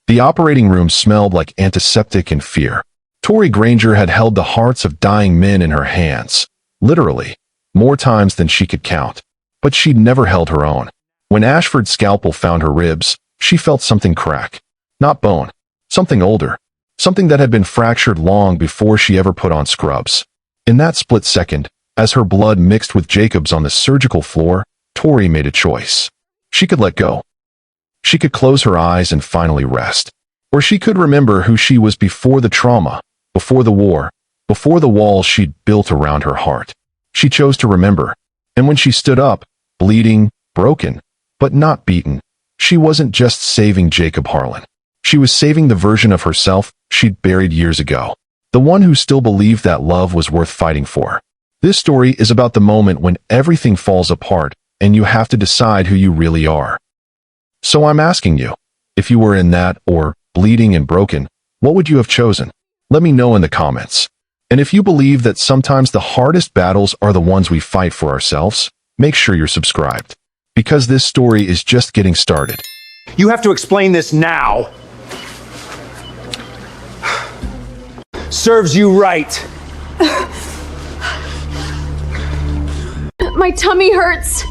The operating room smelled like antiseptic and fear. Tori Granger had held the hearts of dying men in her hands, literally, more times than she could count. But she'd never held her own. When Ashford's scalpel found her ribs, she felt something crack. Not bone. Something older. Something that had been fractured long before she ever put on scrubs. In that split second, as her blood mixed with Jacob's on the surgical floor, Tori made a choice. She could let go. She could close her eyes and finally rest. Or she could remember who she was before the trauma, before the war, before the walls she'd built around her heart. She chose to remember. And when she stood up, bleeding, broken, but not beaten, she wasn't just saving Jacob Harlan. She was saving the version of herself she'd buried years ago. The one who still believed that love was worth fighting for. This story is about the moment when everything falls apart and you have to decide who you really are. So I'm asking you, if you were in that, or bleeding and broken, what would you have chosen? Let me know in the comments. And if you believe that sometimes the hardest battles are the ones we fight for ourselves, make sure you're subscribed. Because this story is just getting started. You have to explain this now. Serves you right. My tummy hurts.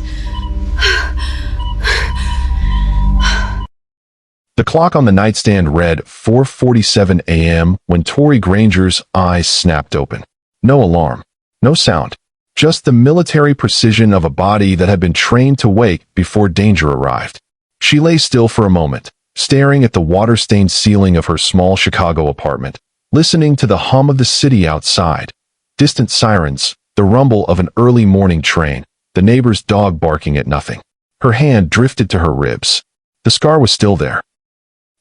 The clock on the nightstand read 4:47 a.m. when Tori Granger's eyes snapped open. No alarm. No sound. Just the military precision of a body that had been trained to wake before danger arrived. She lay still for a moment, staring at the water-stained ceiling of her small Chicago apartment, listening to the hum of the city outside, distant sirens, the rumble of an early morning train, the neighbor's dog barking at nothing. Her hand drifted to her ribs. The scar was still there.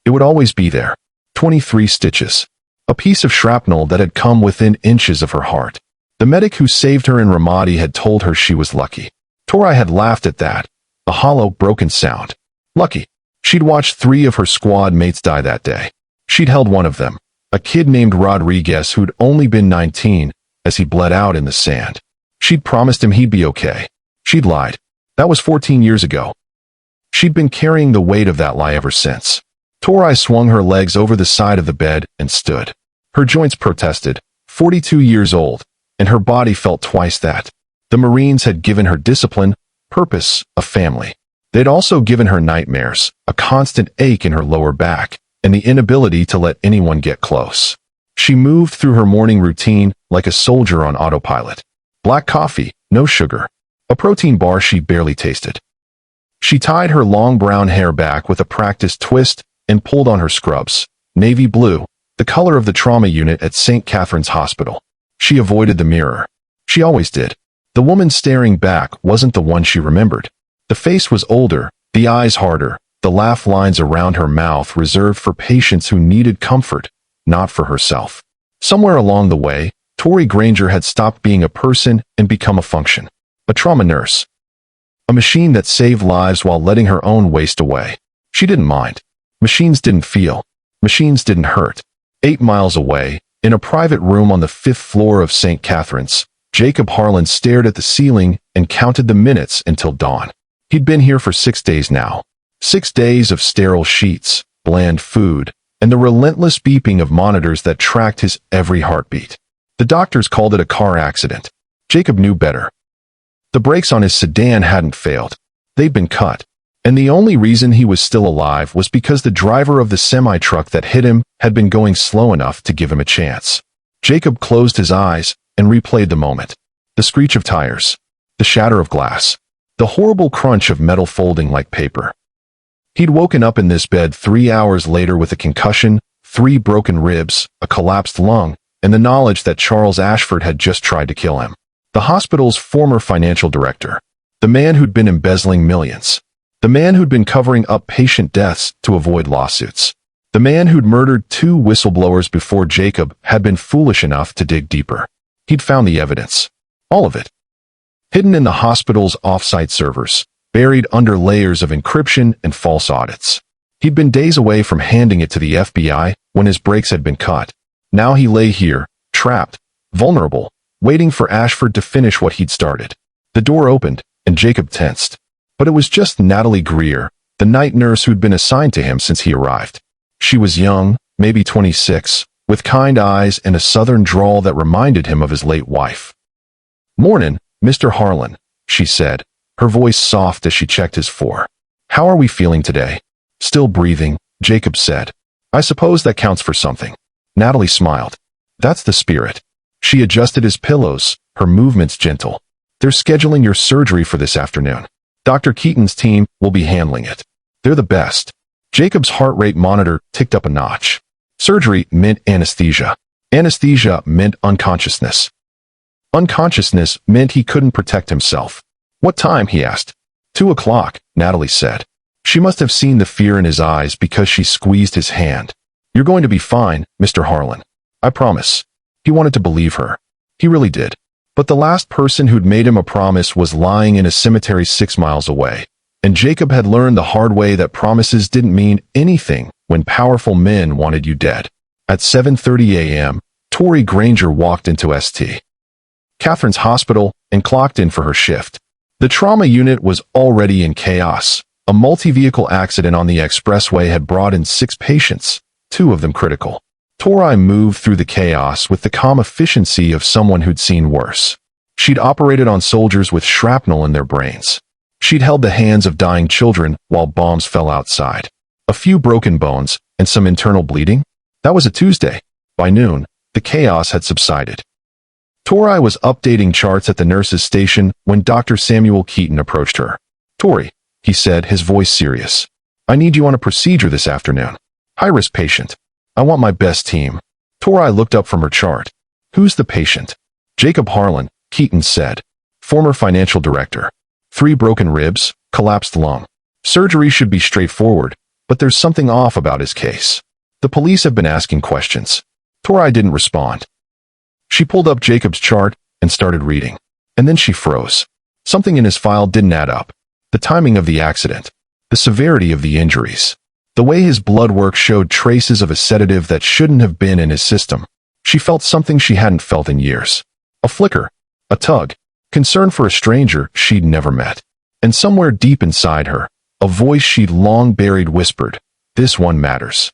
It would always be there. 23 stitches. A piece of shrapnel that had come within inches of her heart. The medic who saved her in Ramadi had told her she was lucky. Tori had laughed at that, a hollow, broken sound. Lucky. She'd watched 3 of her squad mates die that day. She'd held one of them, a kid named Rodriguez who'd only been 19, as he bled out in the sand. She'd promised him he'd be okay. She'd lied. That was 14 years ago. She'd been carrying the weight of that lie ever since. Tori swung her legs over the side of the bed and stood. Her joints protested, 42 years old, and her body felt twice that. The Marines had given her discipline, purpose, a family. They'd also given her nightmares, a constant ache in her lower back, and the inability to let anyone get close. She moved through her morning routine like a soldier on autopilot. Black coffee, no sugar. A protein bar she barely tasted. She tied her long brown hair back with a practiced twist and pulled on her scrubs, navy blue, the color of the trauma unit at St. Catherine's Hospital. She avoided the mirror. She always did. The woman staring back wasn't the one she remembered. The face was older, the eyes harder, the laugh lines around her mouth reserved for patients who needed comfort, not for herself. Somewhere along the way, Tori Granger had stopped being a person and become a function. A trauma nurse. A machine that saved lives while letting her own waste away. She didn't mind. Machines didn't feel. Machines didn't hurt. 8 miles away, in a private room on the 5th floor of St. Catherine's, Jacob Harlan stared at the ceiling and counted the minutes until dawn. He'd been here for 6 days now. 6 days of sterile sheets, bland food, and the relentless beeping of monitors that tracked his every heartbeat. The doctors called it a car accident. Jacob knew better. The brakes on his sedan hadn't failed. They'd been cut. And the only reason he was still alive was because the driver of the semi-truck that hit him had been going slow enough to give him a chance. Jacob closed his eyes and replayed the moment. The screech of tires. The shatter of glass. The horrible crunch of metal folding like paper. He'd woken up in this bed 3 hours later with a concussion, 3 broken ribs, a collapsed lung, and the knowledge that Charles Ashford had just tried to kill him. The hospital's former financial director. The man who'd been embezzling millions. The man who'd been covering up patient deaths to avoid lawsuits. The man who'd murdered 2 whistleblowers before Jacob had been foolish enough to dig deeper. He'd found the evidence. All of it. Hidden in the hospital's off-site servers, buried under layers of encryption and false audits. He'd been days away from handing it to the FBI when his brakes had been cut. Now he lay here, trapped, vulnerable, waiting for Ashford to finish what he'd started. The door opened, and Jacob tensed. But it was just Natalie Greer, the night nurse who'd been assigned to him since he arrived. She was young, maybe 26, with kind eyes and a southern drawl that reminded him of his late wife. "Mornin', Mr. Harlan," she said, her voice soft as she checked his fore. "How are we feeling today?" "Still breathing," Jacob said. "I suppose that counts for something." Natalie smiled. "That's the spirit." She adjusted his pillows, her movements gentle. "They're scheduling your surgery for this afternoon. Dr. Keaton's team will be handling it. They're the best." Jacob's heart rate monitor ticked up a notch. Surgery meant anesthesia. Anesthesia meant unconsciousness. Unconsciousness meant he couldn't protect himself. "What time?" he asked. 2 o'clock, Natalie said. She must have seen the fear in his eyes because she squeezed his hand. "You're going to be fine, Mr. Harlan. I promise." He wanted to believe her. He really did. But the last person who'd made him a promise was lying in a cemetery 6 miles away. And Jacob had learned the hard way that promises didn't mean anything when powerful men wanted you dead. At 7:30 a.m., Tori Granger walked into St. Catherine's Hospital and clocked in for her shift. The trauma unit was already in chaos. A multi-vehicle accident on the expressway had brought in 6 patients, 2 of them critical. Tori moved through the chaos with the calm efficiency of someone who'd seen worse. She'd operated on soldiers with shrapnel in their brains. She'd held the hands of dying children while bombs fell outside. A few broken bones and some internal bleeding? That was a Tuesday. By noon, the chaos had subsided. Tori was updating charts at the nurse's station when Dr. Samuel Keaton approached her. "Tori," he said, his voice serious. "I need you on a procedure this afternoon. High-risk patient. I want my best team." Tori looked up from her chart. "Who's the patient?" "Jacob Harlan," Keaton said. "Former financial director. 3 broken ribs, collapsed lung. Surgery should be straightforward, but there's something off about his case. The police have been asking questions." Tori didn't respond. She pulled up Jacob's chart and started reading. And then she froze. Something in his file didn't add up. The timing of the accident. The severity of the injuries. The way his blood work showed traces of a sedative that shouldn't have been in his system. She felt something she hadn't felt in years. A flicker. A tug. Concern for a stranger she'd never met. And somewhere deep inside her, a voice she'd long buried whispered, "This one matters."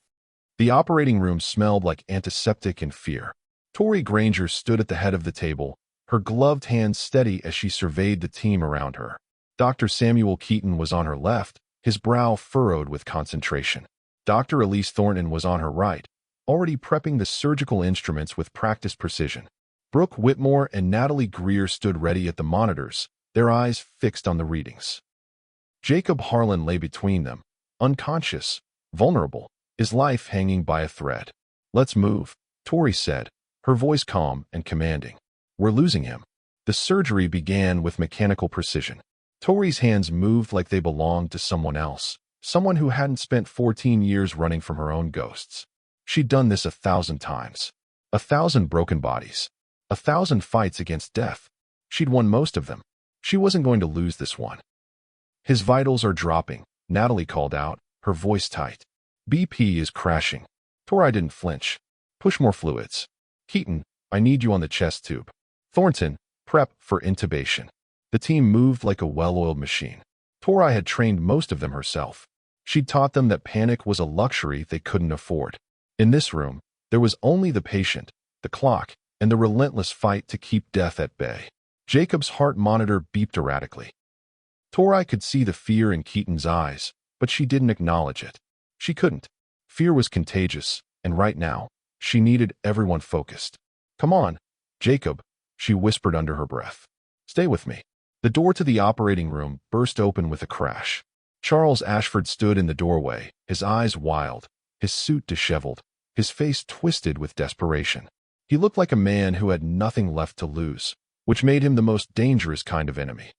The operating room smelled like antiseptic and fear. Tori Granger stood at the head of the table, her gloved hands steady as she surveyed the team around her. Dr. Samuel Keaton was on her left, his brow furrowed with concentration. Dr. Elise Thornton was on her right, already prepping the surgical instruments with practiced precision. Brooke Whitmore and Natalie Greer stood ready at the monitors, their eyes fixed on the readings. Jacob Harlan lay between them, unconscious, vulnerable, his life hanging by a thread. "Let's move," Tori said, her voice calm and commanding. "We're losing him." The surgery began with mechanical precision. Tori's hands moved like they belonged to someone else, someone who hadn't spent 14 years running from her own ghosts. She'd done this 1,000 times. 1,000 broken bodies. 1,000 fights against death. She'd won most of them. She wasn't going to lose this one. "His vitals are dropping," Natalie called out, her voice tight. "BP is crashing." Tori didn't flinch. "Push more fluids." "Keaton, I need you on the chest tube." "Thornton, prep for intubation." The team moved like a well-oiled machine. Tori had trained most of them herself. She'd taught them that panic was a luxury they couldn't afford. In this room, there was only the patient, the clock, and the relentless fight to keep death at bay. Jacob's heart monitor beeped erratically. Tori could see the fear in Keaton's eyes, but she didn't acknowledge it. She couldn't. Fear was contagious, and right now, she needed everyone focused. "Come on, Jacob," she whispered under her breath. "Stay with me." The door to the operating room burst open with a crash. Charles Ashford stood in the doorway, his eyes wild, his suit disheveled, his face twisted with desperation. He looked like a man who had nothing left to lose, which made him the most dangerous kind of enemy.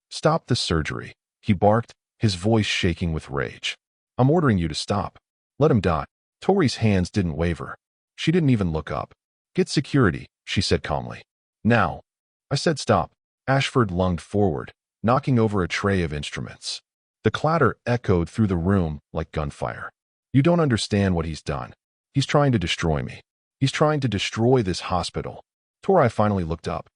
"Stop the surgery," he barked, his voice shaking with rage. "I'm ordering you to stop. Let him die." Tori's hands didn't waver. She didn't even look up. "Get security," she said calmly. "Now." "I said stop." Ashford lunged forward, knocking over a tray of instruments. The clatter echoed through the room like gunfire. "You don't understand what he's done. He's trying to destroy me. He's trying to destroy this hospital." Tori finally looked up.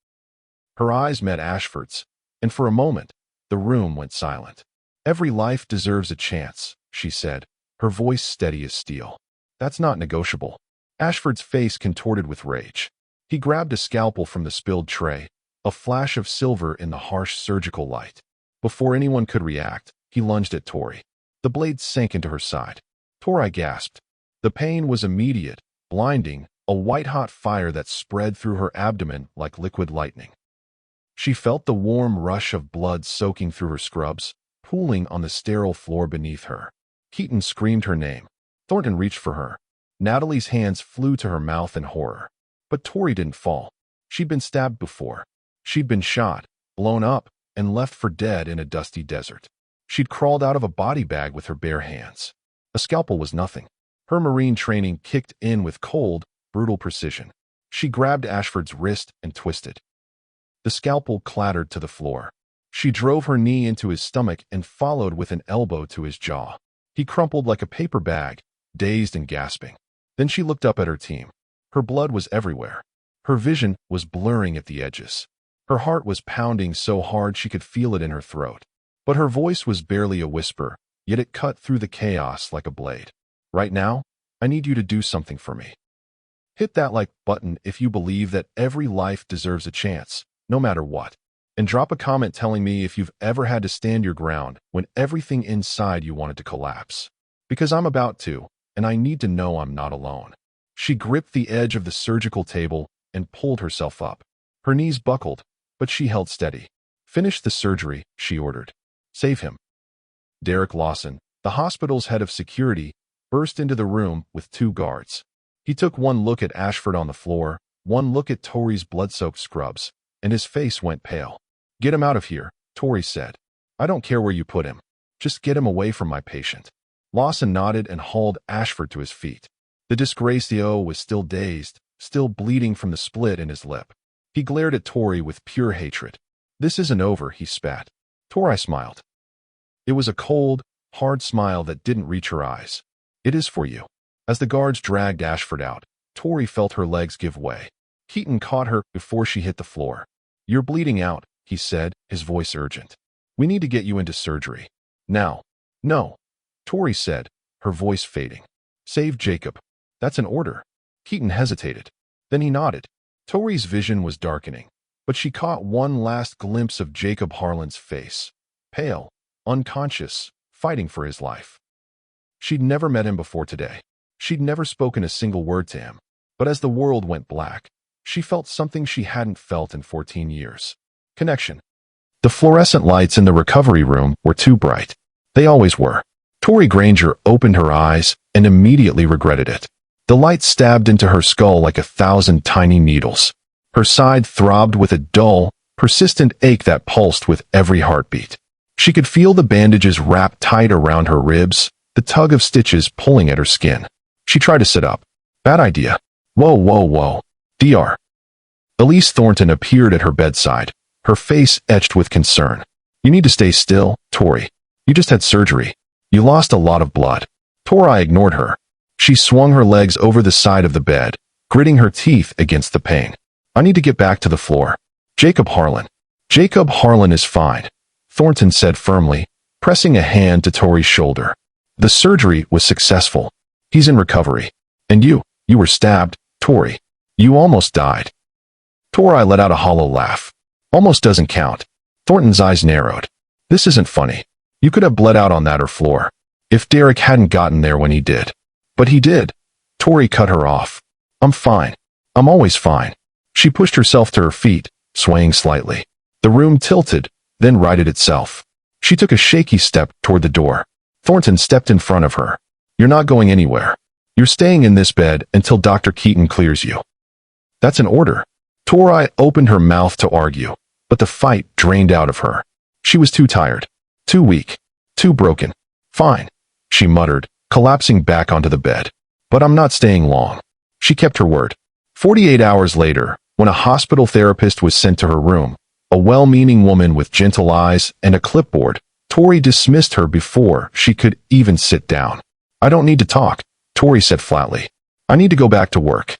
Her eyes met Ashford's, and for a moment, the room went silent. "Every life deserves a chance," she said, her voice steady as steel. That's not negotiable. Ashford's face contorted with rage. He grabbed a scalpel from the spilled tray, a flash of silver in the harsh surgical light. Before anyone could react, he lunged at Tori. The blade sank into her side. Tori gasped. The pain was immediate, blinding, a white-hot fire that spread through her abdomen like liquid lightning. She felt the warm rush of blood soaking through her scrubs, pooling on the sterile floor beneath her. Keaton screamed her name. Thornton reached for her. Natalie's hands flew to her mouth in horror. But Tori didn't fall. She'd been stabbed before. She'd been shot, blown up, and left for dead in a dusty desert. She'd crawled out of a body bag with her bare hands. A scalpel was nothing. Her Marine training kicked in with cold, brutal precision. She grabbed Ashford's wrist and twisted. The scalpel clattered to the floor. She drove her knee into his stomach and followed with an elbow to his jaw. He crumpled like a paper bag, dazed and gasping. Then she looked up at her team. Her blood was everywhere. Her vision was blurring at the edges. Her heart was pounding so hard she could feel it in her throat. But her voice was barely a whisper, yet it cut through the chaos like a blade. Right now, I need you to do something for me. Hit that like button if you believe that every life deserves a chance, no matter what. And drop a comment telling me if you've ever had to stand your ground when everything inside you wanted to collapse. Because I'm about to, and I need to know I'm not alone. She gripped the edge of the surgical table and pulled herself up. Her knees buckled, but she held steady. Finish the surgery, she ordered. Save him. Derek Lawson, the hospital's head of security, burst into the room with 2 guards. He took one look at Ashford on the floor, one look at Tori's blood-soaked scrubs, and his face went pale. Get him out of here, Tori said. I don't care where you put him. Just get him away from my patient. Lawson nodded and hauled Ashford to his feet. The disgracio was still dazed, still bleeding from the split in his lip. He glared at Tori with pure hatred. This isn't over, he spat. Tori smiled. It was a cold, hard smile that didn't reach her eyes. It is for you. As the guards dragged Ashford out, Tori felt her legs give way. Keaton caught her before she hit the floor. You're bleeding out, he said, his voice urgent. We need to get you into surgery. Now. No. Tori said, her voice fading. Save Jacob. That's an order. Keaton hesitated. Then he nodded. Tori's vision was darkening, but she caught one last glimpse of Jacob Harlan's face. Pale, unconscious, fighting for his life. She'd never met him before today. She'd never spoken a single word to him. But as the world went black, she felt something she hadn't felt in 14 years. Connection. The fluorescent lights in the recovery room were too bright. They always were. Tori Granger opened her eyes and immediately regretted it. The light stabbed into her skull like 1,000 tiny needles. Her side throbbed with a dull, persistent ache that pulsed with every heartbeat. She could feel the bandages wrapped tight around her ribs, the tug of stitches pulling at her skin. She tried to sit up. Bad idea. Whoa. Dr. Elise Thornton appeared at her bedside, her face etched with concern. You need to stay still, Tori. You just had surgery. You lost a lot of blood. Tori ignored her. She swung her legs over the side of the bed, gritting her teeth against the pain. I need to get back to the floor. Jacob Harlan. Jacob Harlan is fine, Thornton said firmly, pressing a hand to Tori's shoulder. The surgery was successful. He's in recovery. And you were stabbed, Tori. You almost died. Tori let out a hollow laugh. Almost doesn't count. Thornton's eyes narrowed. This isn't funny. You could have bled out on that floor. If Derek hadn't gotten there when he did. But he did. Tori cut her off. I'm fine. I'm always fine. She pushed herself to her feet, swaying slightly. The room tilted, then righted itself. She took a shaky step toward the door. Thornton stepped in front of her. You're not going anywhere. You're staying in this bed until Dr. Keaton clears you. That's an order. Tori opened her mouth to argue, but the fight drained out of her. She was too tired, too weak, too broken. Fine, she muttered, collapsing back onto the bed. But I'm not staying long. She kept her word. 48 hours later, when a hospital therapist was sent to her room, a well-meaning woman with gentle eyes and a clipboard, Tori dismissed her before she could even sit down. I don't need to talk, Tori said flatly. I need to go back to work.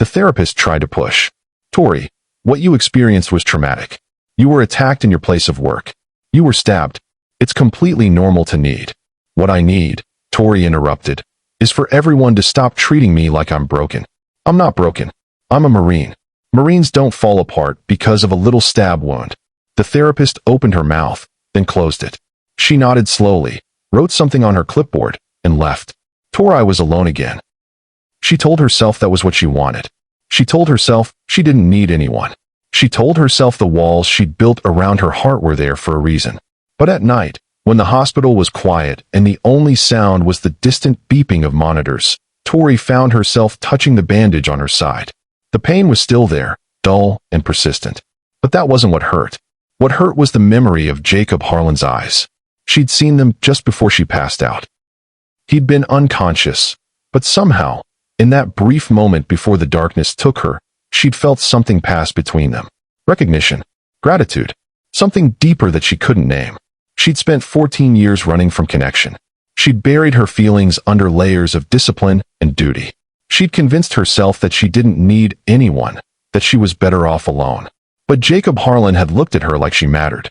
The therapist tried to push. Tori, what you experienced was traumatic. You were attacked in your place of work. You were stabbed. It's completely normal to need. What I need, Tori interrupted, is for everyone to stop treating me like I'm broken. I'm not broken. I'm a Marine. Marines don't fall apart because of a little stab wound. The therapist opened her mouth, then closed it. She nodded slowly, wrote something on her clipboard, and left. Tori was alone again. She told herself that was what she wanted. She told herself she didn't need anyone. She told herself the walls she'd built around her heart were there for a reason. But at night, when the hospital was quiet and the only sound was the distant beeping of monitors, Tori found herself touching the bandage on her side. The pain was still there, dull and persistent. But that wasn't what hurt. What hurt was the memory of Jacob Harlan's eyes. She'd seen them just before she passed out. He'd been unconscious, but somehow, in that brief moment before the darkness took her, she'd felt something pass between them. Recognition, gratitude, something deeper that she couldn't name. She'd spent 14 years running from connection. She'd buried her feelings under layers of discipline and duty. She'd convinced herself that she didn't need anyone, that she was better off alone. But Jacob Harlan had looked at her like she mattered.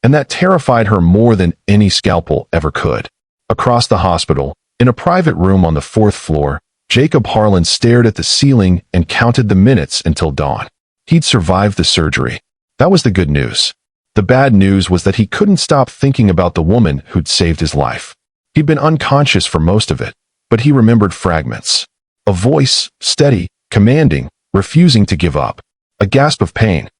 And that terrified her more than any scalpel ever could. Across the hospital, in a private room on the 4th floor, Jacob Harlan stared at the ceiling and counted the minutes until dawn. He'd survived the surgery. That was the good news. The bad news was that he couldn't stop thinking about the woman who'd saved his life. He'd been unconscious for most of it, but he remembered fragments. A voice, steady, commanding, refusing to give up. A gasp of pain.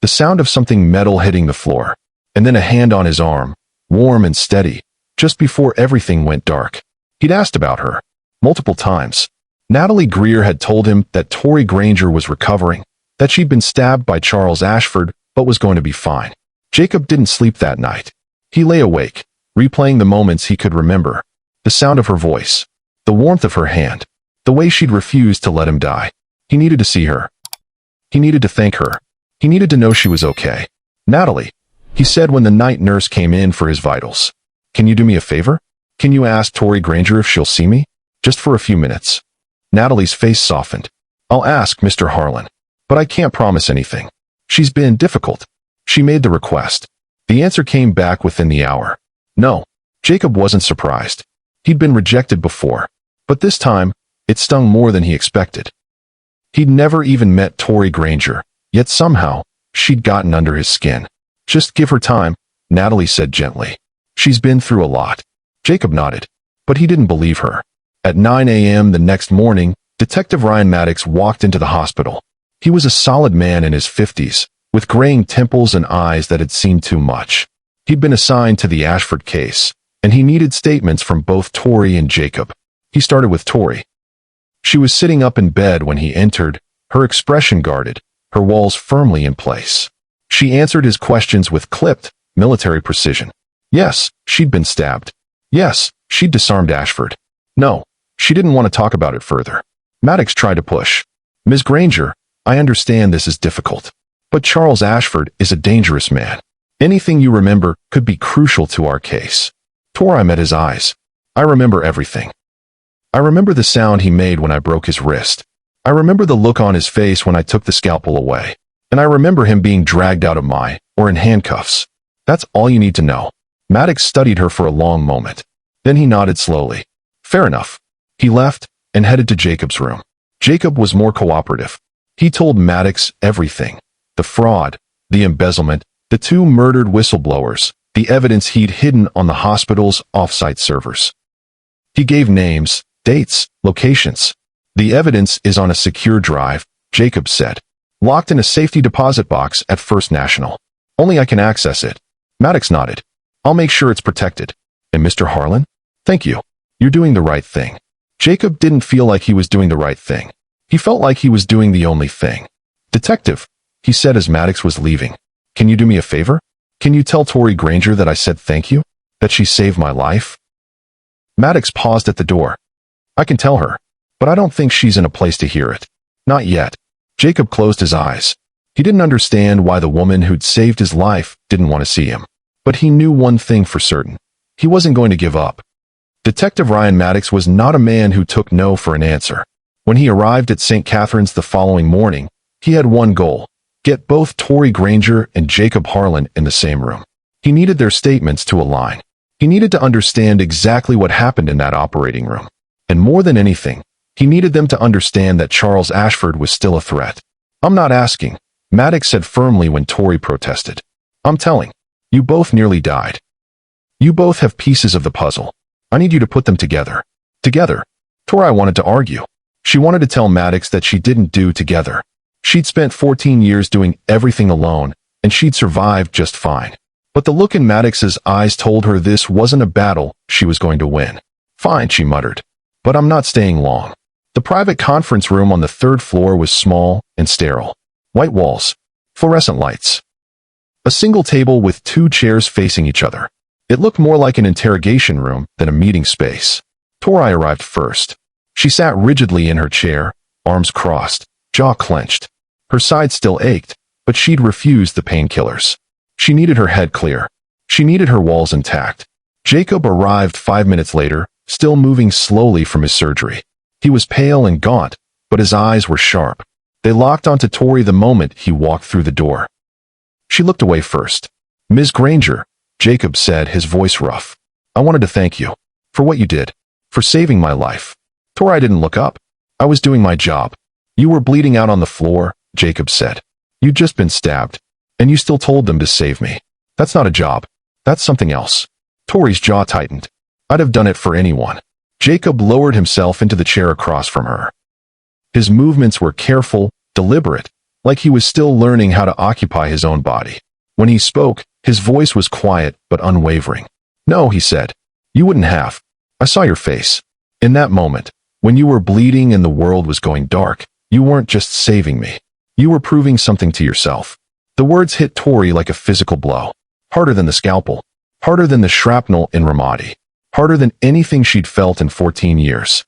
The sound of something metal hitting the floor. And then a hand on his arm, warm and steady, just before everything went dark. He'd asked about her. Multiple times. Natalie Greer had told him that Tori Granger was recovering, that she'd been stabbed by Charles Ashford, but was going to be fine. Jacob didn't sleep that night. He lay awake, replaying the moments he could remember. The sound of her voice. The warmth of her hand. The way she'd refused to let him die. He needed to see her. He needed to thank her. He needed to know she was okay. Natalie, he said when the night nurse came in for his vitals. Can you do me a favor? Can you ask Tori Granger if she'll see me? Just for a few minutes. Natalie's face softened. I'll ask, Mr. Harlan. But I can't promise anything. She's been difficult. She made the request. The answer came back within the hour. No. Jacob wasn't surprised. He'd been rejected before. But this time, it stung more than he expected. He'd never even met Tori Granger, yet somehow, she'd gotten under his skin. Just give her time, Natalie said gently. She's been through a lot. Jacob nodded. But he didn't believe her. At 9 a.m. the next morning, Detective Ryan Maddox walked into the hospital. He was a solid man in his 50s, with graying temples and eyes that had seen too much. He'd been assigned to the Ashford case, and he needed statements from both Tori and Jacob. He started with Tori. She was sitting up in bed when he entered, her expression guarded, her walls firmly in place. She answered his questions with clipped, military precision. Yes, she'd been stabbed. Yes, she'd disarmed Ashford. No, she didn't want to talk about it further. Maddox tried to push. Ms. Granger, I understand this is difficult. But Charles Ashford is a dangerous man. Anything you remember could be crucial to our case. Tori met his eyes. I remember everything. I remember the sound he made when I broke his wrist. I remember the look on his face when I took the scalpel away. And I remember him being dragged out of or in handcuffs. That's all you need to know. Maddox studied her for a long moment. Then he nodded slowly. Fair enough. He left and headed to Jacob's room. Jacob was more cooperative. He told Maddox everything. The fraud, the embezzlement, the 2 murdered whistleblowers, the evidence he'd hidden on the hospital's off-site servers. He gave names, dates, locations. The evidence is on a secure drive, Jacob said. Locked in a safety deposit box at First National. Only I can access it. Maddox nodded. I'll make sure it's protected. And Mr. Harlan? Thank you. You're doing the right thing. Jacob didn't feel like he was doing the right thing. He felt like he was doing the only thing. Detective, he said as Maddox was leaving. Can you do me a favor? Can you tell Tori Granger that I said thank you? That she saved my life? Maddox paused at the door. I can tell her, but I don't think she's in a place to hear it. Not yet. Jacob closed his eyes. He didn't understand why the woman who'd saved his life didn't want to see him. But he knew one thing for certain. He wasn't going to give up. Detective Ryan Maddox was not a man who took no for an answer. When he arrived at St. Catherine's the following morning, he had one goal: get both Tori Granger and Jacob Harlan in the same room. He needed their statements to align. He needed to understand exactly what happened in that operating room. And more than anything, he needed them to understand that Charles Ashford was still a threat. "I'm not asking," Maddox said firmly when Tori protested. "I'm telling. You both nearly died. You both have pieces of the puzzle. I need you to put them together." Together? Tori wanted to argue. She wanted to tell Maddox that she didn't do together. She'd spent 14 years doing everything alone, and she'd survived just fine. But the look in Maddox's eyes told her this wasn't a battle she was going to win. "Fine," she muttered. "But I'm not staying long." The private conference room on the third floor was small and sterile. White walls. Fluorescent lights. A single table with 2 chairs facing each other. It looked more like an interrogation room than a meeting space. Tori arrived first. She sat rigidly in her chair, arms crossed, jaw clenched. Her side still ached, but she'd refused the painkillers. She needed her head clear. She needed her walls intact. Jacob arrived 5 minutes later, still moving slowly from his surgery. He was pale and gaunt, but his eyes were sharp. They locked onto Tori the moment he walked through the door. She looked away first. "Ms. Granger," Jacob said, his voice rough. "I wanted to thank you for what you did, for saving my life." Tori didn't look up. "I was doing my job." "You were bleeding out on the floor," Jacob said. "You'd just been stabbed, and you still told them to save me. That's not a job. That's something else." Tori's jaw tightened. "I'd have done it for anyone." Jacob lowered himself into the chair across from her. His movements were careful, deliberate, like he was still learning how to occupy his own body. When he spoke, his voice was quiet but unwavering. "No," he said. "You wouldn't have. I saw your face. In that moment, when you were bleeding and the world was going dark, you weren't just saving me. You were proving something to yourself." The words hit Tori like a physical blow. Harder than the scalpel. Harder than the shrapnel in Ramadi. Harder than anything she'd felt in 14 years.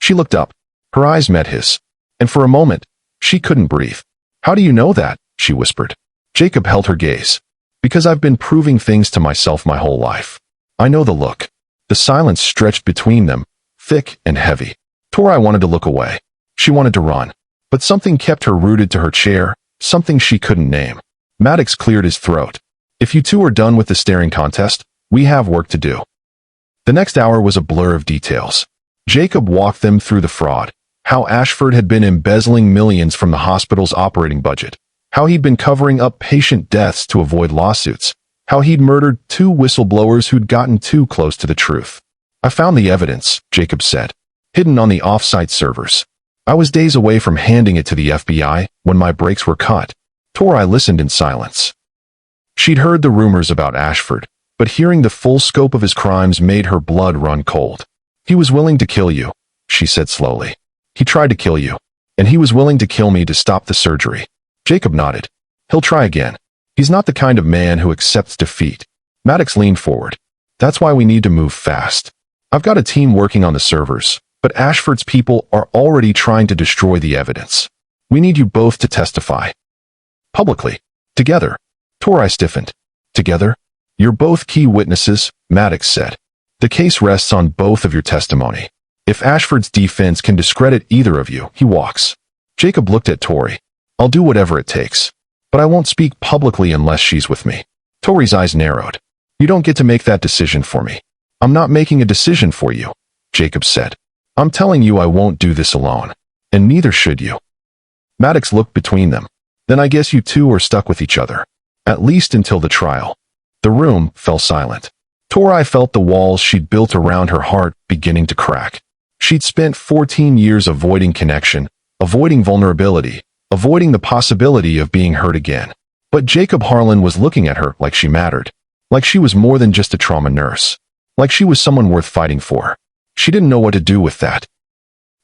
She looked up. Her eyes met his. And for a moment, she couldn't breathe. "How do you know that?" she whispered. Jacob held her gaze. "Because I've been proving things to myself my whole life. I know the look." The silence stretched between them, thick and heavy. Tori wanted to look away. She wanted to run. But something kept her rooted to her chair, something she couldn't name. Maddox cleared his throat. "If you two are done with the staring contest, we have work to do." The next hour was a blur of details. Jacob walked them through the fraud, how Ashford had been embezzling millions from the hospital's operating budget, how he'd been covering up patient deaths to avoid lawsuits, how he'd murdered 2 whistleblowers who'd gotten too close to the truth. "I found the evidence," Jacob said, "hidden on the off-site servers. I was days away from handing it to the FBI when my brakes were cut." Tori listened in silence. She'd heard the rumors about Ashford, but hearing the full scope of his crimes made her blood run cold. "He was willing to kill you," she said slowly. "He tried to kill you, and he was willing to kill me to stop the surgery." Jacob nodded. "He'll try again. He's not the kind of man who accepts defeat." Maddox leaned forward. "That's why we need to move fast. I've got a team working on the servers, but Ashford's people are already trying to destroy the evidence. We need you both to testify. Publicly. Together." Tori stiffened. "Together? You're both key witnesses," Maddox said. "The case rests on both of your testimony. If Ashford's defense can discredit either of you, he walks." Jacob looked at Tori. "I'll do whatever it takes. But I won't speak publicly unless she's with me." Tori's eyes narrowed. "You don't get to make that decision for me." "I'm not making a decision for you," Jacob said. "I'm telling you I won't do this alone. And neither should you." Maddox looked between them. "Then I guess you two are stuck with each other. At least until the trial." The room fell silent. Tori felt the walls she'd built around her heart beginning to crack. She'd spent 14 years avoiding connection, avoiding vulnerability, avoiding the possibility of being hurt again. But Jacob Harlan was looking at her like she mattered, like she was more than just a trauma nurse, like she was someone worth fighting for. She didn't know what to do with that.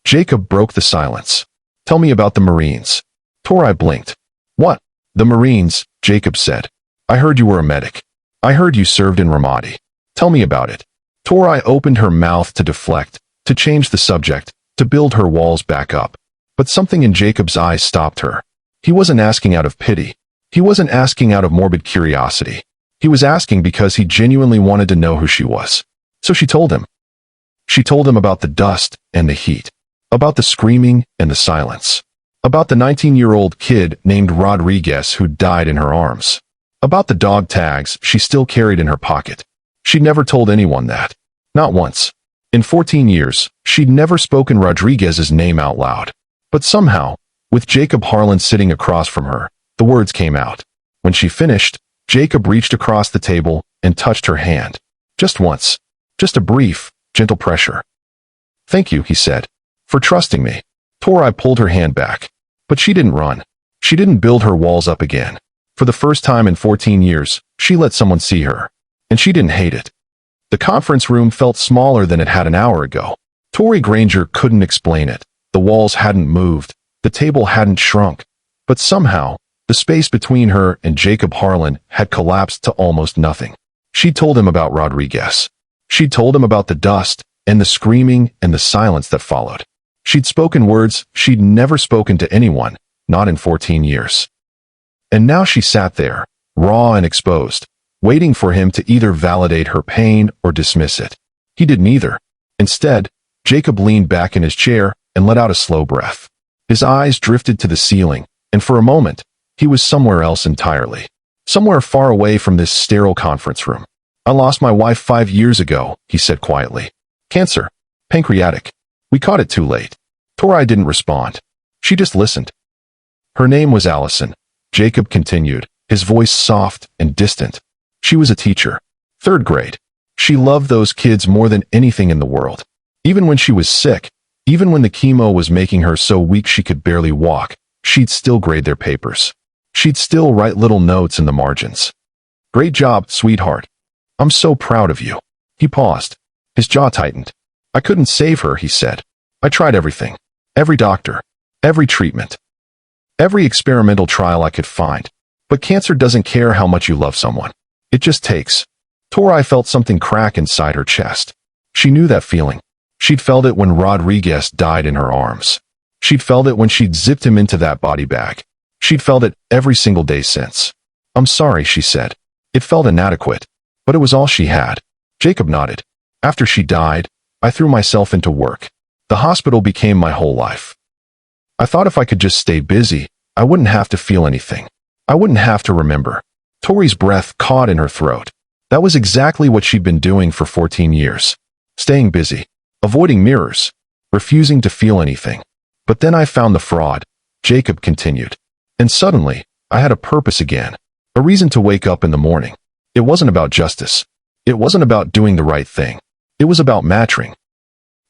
Jacob broke the silence. "Tell me about the Marines." Tori blinked. "What?" "The Marines," Jacob said. "I heard you were a medic. I heard you served in Ramadi. Tell me about it." Tori opened her mouth to deflect, to change the subject, to build her walls back up. But something in Jacob's eyes stopped her. He wasn't asking out of pity. He wasn't asking out of morbid curiosity. He was asking because he genuinely wanted to know who she was. So she told him. She told him about the dust and the heat, about the screaming and the silence, about the 19-year-old kid named Rodriguez who died in her arms, about the dog tags she still carried in her pocket. She'd never told anyone that. Not once. In 14 years, she'd never spoken Rodriguez's name out loud. But somehow, with Jacob Harlan sitting across from her, the words came out. When she finished, Jacob reached across the table and touched her hand. Just once. Just a brief, gentle pressure. "Thank you," he said, "for trusting me." Tori pulled her hand back. But she didn't run. She didn't build her walls up again. For the first time in 14 years, she let someone see her. And she didn't hate it. The conference room felt smaller than it had an hour ago. Tori Granger couldn't explain it. The walls hadn't moved. The table hadn't shrunk. But somehow, the space between her and Jacob Harlan had collapsed to almost nothing. She told him about Rodriguez. She told him about the dust and the screaming and the silence that followed. She'd spoken words she'd never spoken to anyone, not in 14 years. And now she sat there, raw and exposed, waiting for him to either validate her pain or dismiss it. He did neither. Instead, Jacob leaned back in his chair and let out a slow breath. His eyes drifted to the ceiling, and for a moment, he was somewhere else entirely. Somewhere far away from this sterile conference room. "I lost my wife 5 years ago," he said quietly. "Cancer. Pancreatic. We caught it too late." Tori didn't respond. She just listened. "Her name was Allison," Jacob continued, his voice soft and distant. "She was a teacher. 3rd grade. She loved those kids more than anything in the world. Even when she was sick, even when the chemo was making her so weak she could barely walk, she'd still grade their papers. She'd still write little notes in the margins. "Great job, sweetheart. I'm so proud of you." He paused. His jaw tightened. "I couldn't save her," he said. "I tried everything. Every doctor. Every treatment. Every experimental trial I could find. But cancer doesn't care how much you love someone. It just takes." Tori felt something crack inside her chest. She knew that feeling. She'd felt it when Rodriguez died in her arms. She'd felt it when she'd zipped him into that body bag. She'd felt it every single day since. "I'm sorry," she said. It felt inadequate, but it was all she had. Jacob nodded. "After she died, I threw myself into work. The hospital became my whole life. I thought if I could just stay busy, I wouldn't have to feel anything. I wouldn't have to remember." Tori's breath caught in her throat. That was exactly what she'd been doing for 14 years. Staying busy. Avoiding mirrors. Refusing to feel anything. "But then I found the fraud," Jacob continued. "And suddenly, I had a purpose again. A reason to wake up in the morning. It wasn't about justice. It wasn't about doing the right thing. It was about matching.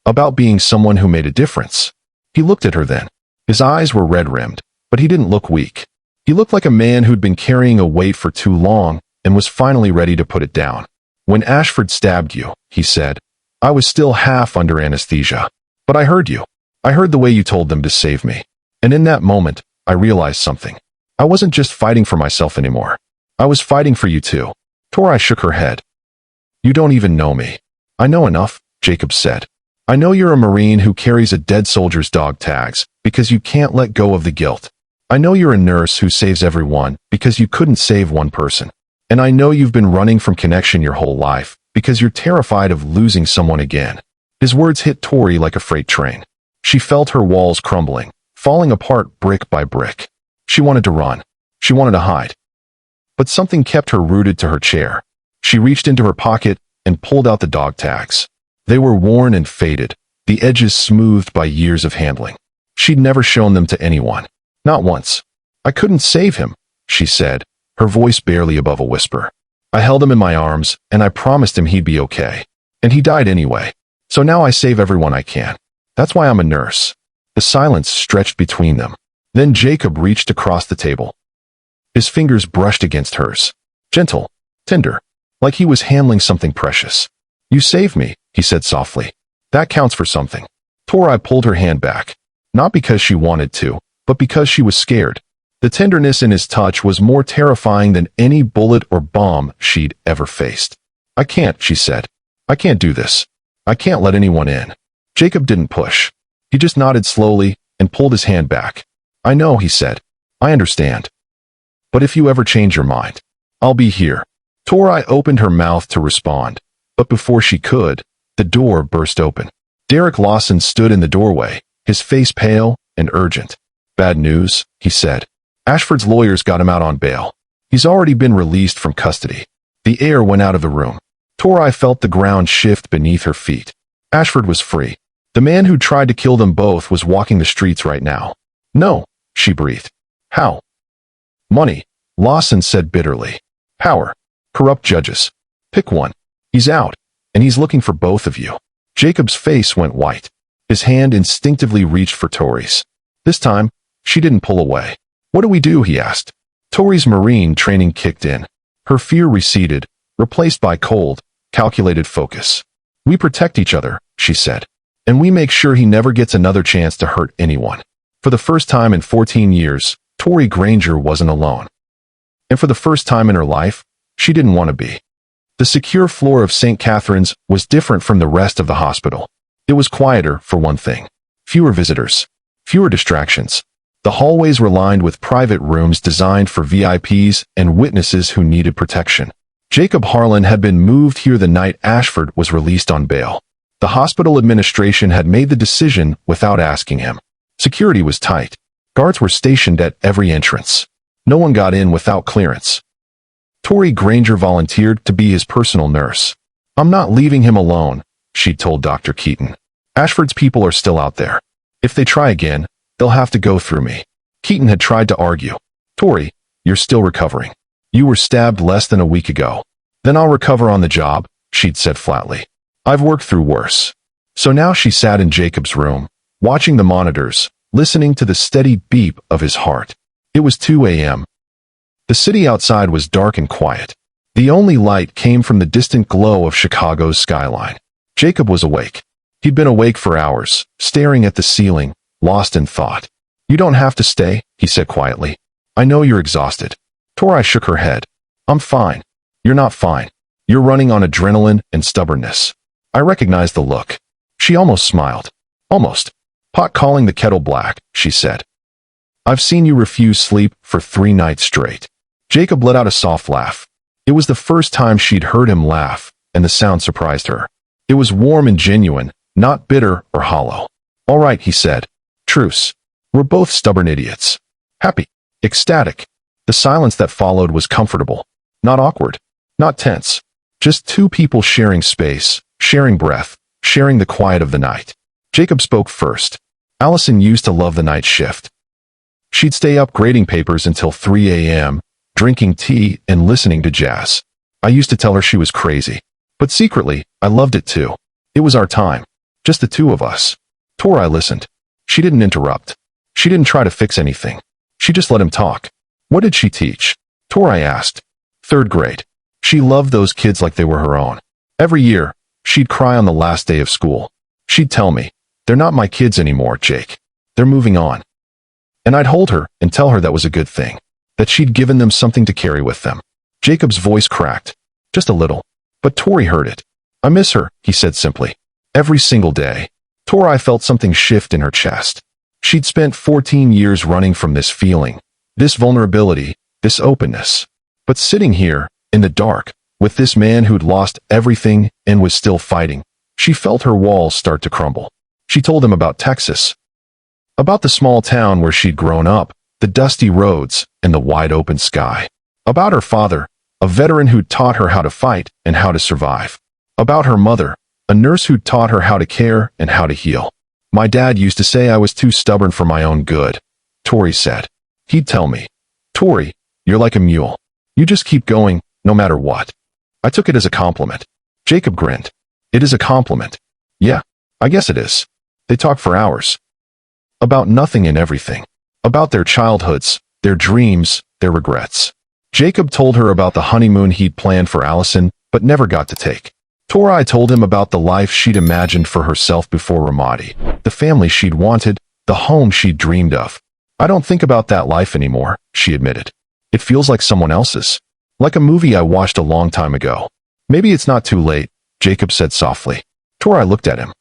About being someone who made a difference." He looked at her then. His eyes were red-rimmed, but he didn't look weak. He looked like a man who'd been carrying a weight for too long and was finally ready to put it down. "When Ashford stabbed you," he said, "I was still half under anesthesia. But I heard you. I heard the way you told them to save me. And in that moment, I realized something. I wasn't just fighting for myself anymore. I was fighting for you too." Tori shook her head. "You don't even know me." "I know enough," Jacob said. "I know you're a Marine who carries a dead soldier's dog tags because you can't let go of the guilt. I know you're a nurse who saves everyone because you couldn't save one person. And I know you've been running from connection your whole life because you're terrified of losing someone again." His words hit Tori like a freight train. She felt her walls crumbling, falling apart brick by brick. She wanted to run. She wanted to hide. But something kept her rooted to her chair. She reached into her pocket and pulled out the dog tags. They were worn and faded, the edges smoothed by years of handling. She'd never shown them to anyone. Not once. "I couldn't save him," she said, her voice barely above a whisper. "I held him in my arms, and I promised him he'd be okay. And he died anyway. So now I save everyone I can. That's why I'm a nurse." The silence stretched between them. Then Jacob reached across the table. His fingers brushed against hers. Gentle, tender, like he was handling something precious. "You saved me," he said softly. "That counts for something." Tori pulled her hand back. Not because she wanted to, but because she was scared. The tenderness in his touch was more terrifying than any bullet or bomb she'd ever faced. "I can't," she said. "I can't do this. I can't let anyone in." Jacob didn't push. He just nodded slowly and pulled his hand back. "I know," he said. "I understand. But if you ever change your mind, I'll be here." Tori opened her mouth to respond, but before she could, the door burst open. Derek Lawson stood in the doorway, his face pale and urgent. "Bad news," he said. "Ashford's lawyers got him out on bail. He's already been released from custody." The air went out of the room. Tori felt the ground shift beneath her feet. Ashford was free. The man who tried to kill them both was walking the streets right now. No, she breathed. How? Money, Lawson said bitterly. Power. Corrupt judges. Pick one. He's out, and he's looking for both of you. Jacob's face went white. His hand instinctively reached for Tori's. This time, she didn't pull away. What do we do? He asked. Tori's Marine training kicked in. Her fear receded, replaced by cold, calculated focus. We protect each other, she said. And we make sure he never gets another chance to hurt anyone. For the first time in 14 years, Tori Granger wasn't alone. And for the first time in her life, she didn't want to be. The secure floor of St. Catherine's was different from the rest of the hospital. It was quieter, for one thing. Fewer visitors. Fewer distractions. The hallways were lined with private rooms designed for VIPs and witnesses who needed protection. Jacob Harlan had been moved here the night Ashford was released on bail. The hospital administration had made the decision without asking him. Security was tight. Guards were stationed at every entrance. No one got in without clearance. Tori Granger volunteered to be his personal nurse. I'm not leaving him alone, she'd told Dr. Keaton. Ashford's people are still out there. If they try again, they'll have to go through me. Keaton had tried to argue. Tori, you're still recovering. You were stabbed less than a week ago. Then I'll recover on the job, she'd said flatly. I've worked through worse. So now she sat in Jacob's room, watching the monitors, listening to the steady beep of his heart. It was 2 a.m. The city outside was dark and quiet. The only light came from the distant glow of Chicago's skyline. Jacob was awake. He'd been awake for hours, staring at the ceiling, lost in thought. You don't have to stay, he said quietly. I know you're exhausted. Tori shook her head. I'm fine. You're not fine. You're running on adrenaline and stubbornness. I recognized the look. She almost smiled. Almost. Pot calling the kettle black, she said. I've seen you refuse sleep for 3 nights straight. Jacob let out a soft laugh. It was the first time she'd heard him laugh, and the sound surprised her. It was warm and genuine, not bitter or hollow. All right, he said. Truce. We're both stubborn idiots. Happy. Ecstatic. The silence that followed was comfortable. Not awkward. Not tense. Just two people sharing space, sharing breath, sharing the quiet of the night. Jacob spoke first. Allison used to love the night shift. She'd stay up grading papers until 3 a.m., drinking tea and listening to jazz. I used to tell her she was crazy. But secretly, I loved it too. It was our time. Just the two of us. Tori listened. She didn't interrupt. She didn't try to fix anything. She just let him talk. What did she teach? Tori asked. 3rd grade. She loved those kids like they were her own. Every year, she'd cry on the last day of school. She'd tell me, they're not my kids anymore, Jake. They're moving on. And I'd hold her and tell her that was a good thing. That she'd given them something to carry with them. Jacob's voice cracked. Just a little. But Tori heard it. I miss her, he said simply. Every single day. Tori felt something shift in her chest. She'd spent 14 years running from this feeling, this vulnerability, this openness. But sitting here, in the dark, with this man who'd lost everything and was still fighting, she felt her walls start to crumble. She told him about Texas. About the small town where she'd grown up, the dusty roads, and the wide open sky. About her father, a veteran who'd taught her how to fight and how to survive. About her mother, a nurse who'd taught her how to care and how to heal. My dad used to say I was too stubborn for my own good, Tori said. He'd tell me, Tori, you're like a mule. You just keep going, no matter what. I took it as a compliment. Jacob grinned. It is a compliment. Yeah, I guess it is. They talked for hours. About nothing and everything. About their childhoods, their dreams, their regrets. Jacob told her about the honeymoon he'd planned for Allison, but never got to take. Tori told him about the life she'd imagined for herself before Ramadi, the family she'd wanted, the home she'd dreamed of. I don't think about that life anymore, she admitted. It feels like someone else's. Like a movie I watched a long time ago. Maybe it's not too late, Jacob said softly. Tori looked at him.